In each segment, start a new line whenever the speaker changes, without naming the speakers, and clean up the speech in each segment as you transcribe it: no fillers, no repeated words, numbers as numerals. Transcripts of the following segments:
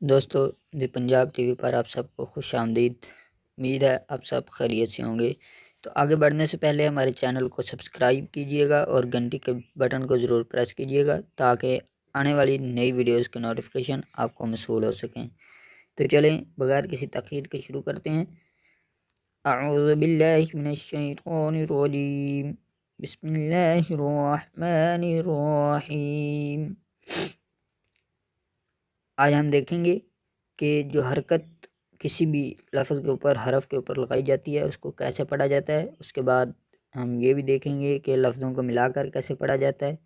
दोस्तों, दी पंजाब टीवी पर आप सबको खुश आमदीद। उम्मीद है आप सब खैरियत से होंगे। तो आगे बढ़ने से पहले हमारे चैनल को सब्सक्राइब कीजिएगा और घंटी के बटन को ज़रूर प्रेस कीजिएगा ताकि आने वाली नई वीडियोस के नोटिफिकेशन आपको मसूल हो सकें। तो चलें बगैर किसी तखीर के शुरू करते हैं। अऊज़ु बिल्लाहि मिनश शैतानिर रजीम। बिस्मिल्लाहिर रहमानिर रहीम। आज हम देखेंगे कि जो हरकत किसी भी लफ्ज़ के ऊपर हरफ के ऊपर लगाई जाती है उसको कैसे पढ़ा जाता है। उसके बाद हम ये भी देखेंगे कि लफ्ज़ों को मिलाकर कैसे पढ़ा जाता है।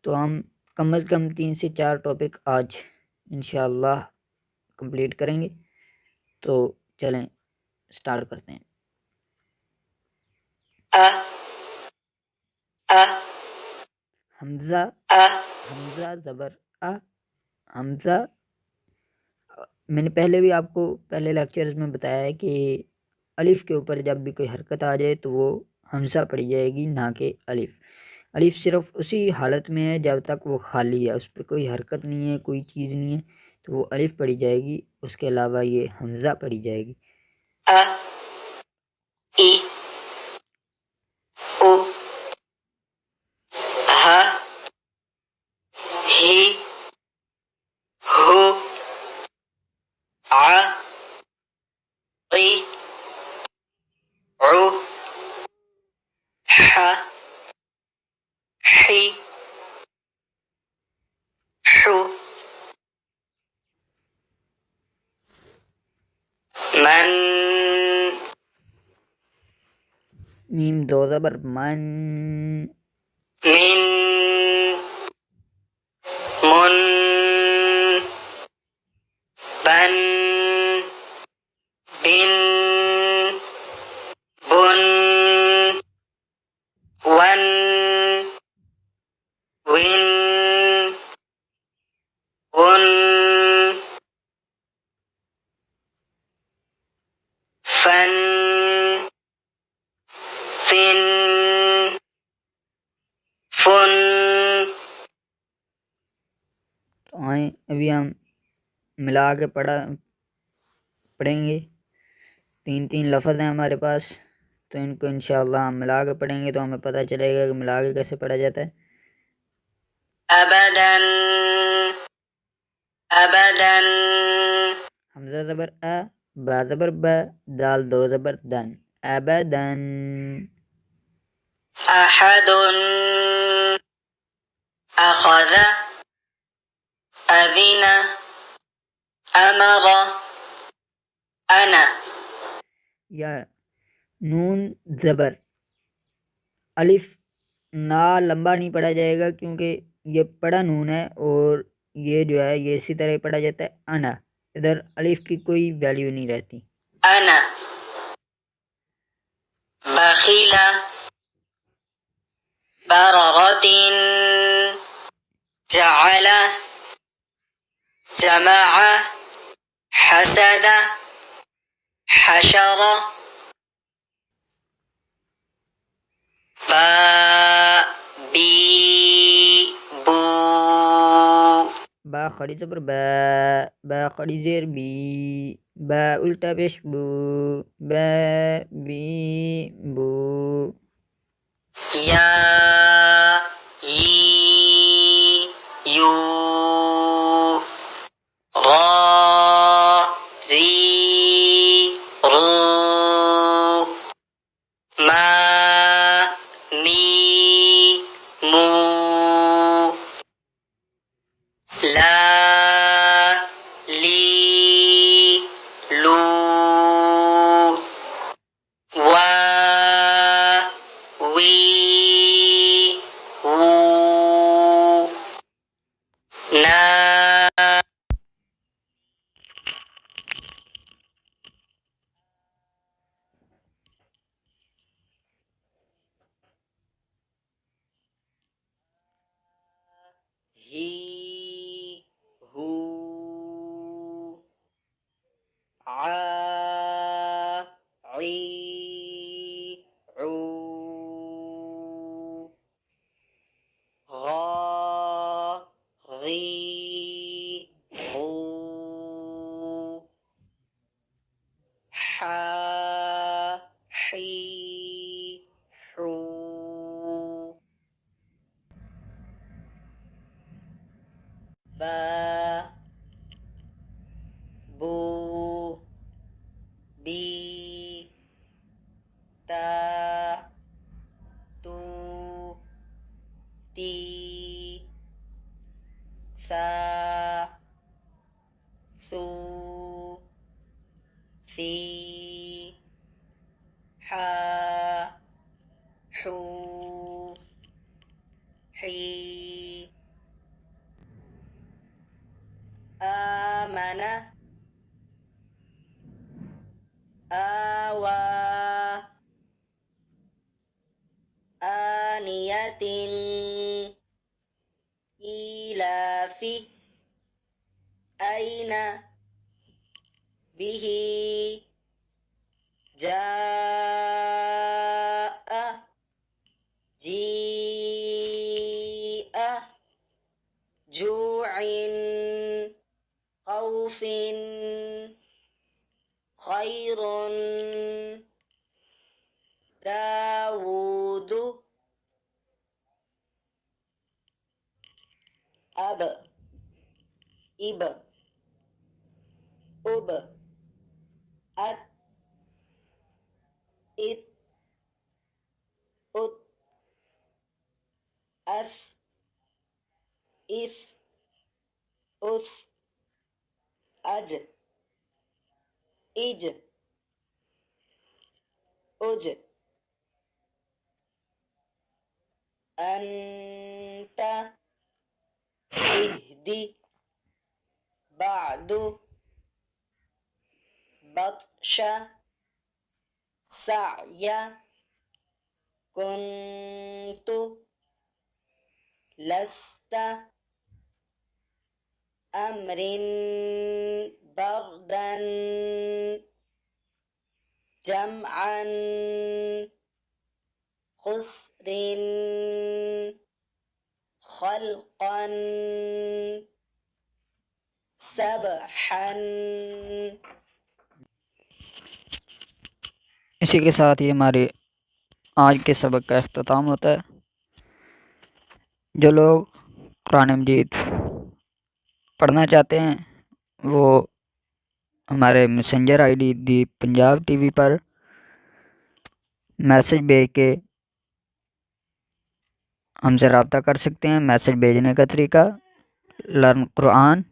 तो हम कम से कम 3 से 4 टॉपिक आज इंशाअल्लाह कंप्लीट करेंगे। तो चलें स्टार्ट करते हैं। अ अ हमज़ा हमज़ा ज़बर अ। हमज़ा मैंने पहले भी आपको पहले लेक्चर्स में बताया है कि अलिफ़ के ऊपर जब भी कोई हरकत आ जाए तो वो हमज़ा पढ़ी जाएगी, ना कि अलिफ़। अलिफ़ सिर्फ़ उसी हालत में है जब तक वो खाली है, उस पे कोई हरकत नहीं है, कोई चीज़ नहीं है, तो वो अलिफ़ पढ़ी जाएगी। उसके अलावा ये हमज़ा पढ़ी जाएगी। अ ई उ ह ही हु आ ई उ ह ही हु मन मीम दो ज़बर मन मिन मुन बन बिन बुन वन विन उन फन फिन फुन। तो आए अभी हम मिला के पढ़ेंगे। 3 लफ्ज़ हैं हमारे पास, तो इनको इंशाअल्लाह हम मिला के पढ़ेंगे तो हमें पता चलेगा कि मिला के कैसे पढ़ा जाता है। अबदन अबदन हमज़ा ज़बर अ, बा ज़बर ब, दाल दो ज़बर दन। अबदन अहदुन अखज़ अज़िन अमर अना। या नून ज़बर अलिफ ना लंबा नहीं पढ़ा जाएगा क्योंकि ये पढ़ा नून है और ये जो है ये इसी तरह पढ़ा जाता है अना। इधर अलिफ की कोई वैल्यू नहीं रहती। अना बखीला बररतिन जअला जमाआ हसदा हशरा बा बी बू। बा खड़ी ज़बर बा, बा खड़ी ज़ेर बी, बा उल्टा पेश बू, बा बी बू। या ई यू रा री रू मा मी मू ला ली लू वा वी वू ना हा ही हू बा बू बी ता तू ती सा सू सी हा हू ही आमना आवा आनियतिन इलाफि ऐना बिही जाअ जीअ जुइन खौफिन खैरुन दावूद अब इब उब अत इत उत अस इस उस अज इज उज अंत इहदी बादु बत्श सअय कुन्तु लस्त अम्रिन बर्दन जमअन खुस्रिन खल्कन सबहन। इसी के साथ ही हमारे आज के सबक का अख्ताम होता है। जो लोग कुरान मजीद पढ़ना चाहते हैं वो हमारे मैसेंजर आईडी दी पंजाब टीवी पर मैसेज भेज के हमसे रब्ता कर सकते हैं। मैसेज भेजने का तरीका लर्न कुरान,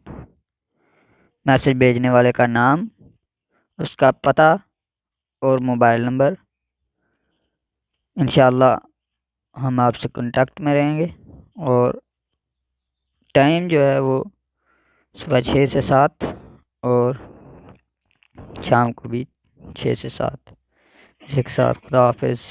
मैसेज भेजने वाले का नाम, उसका पता और मोबाइल नंबर। इंशाअल्लाह हम आपसे कांटेक्ट में रहेंगे और टाइम जो है वो सुबह 6 से 7 और शाम को भी 6 से 7। इसी के साथ खुदा हाफिज़।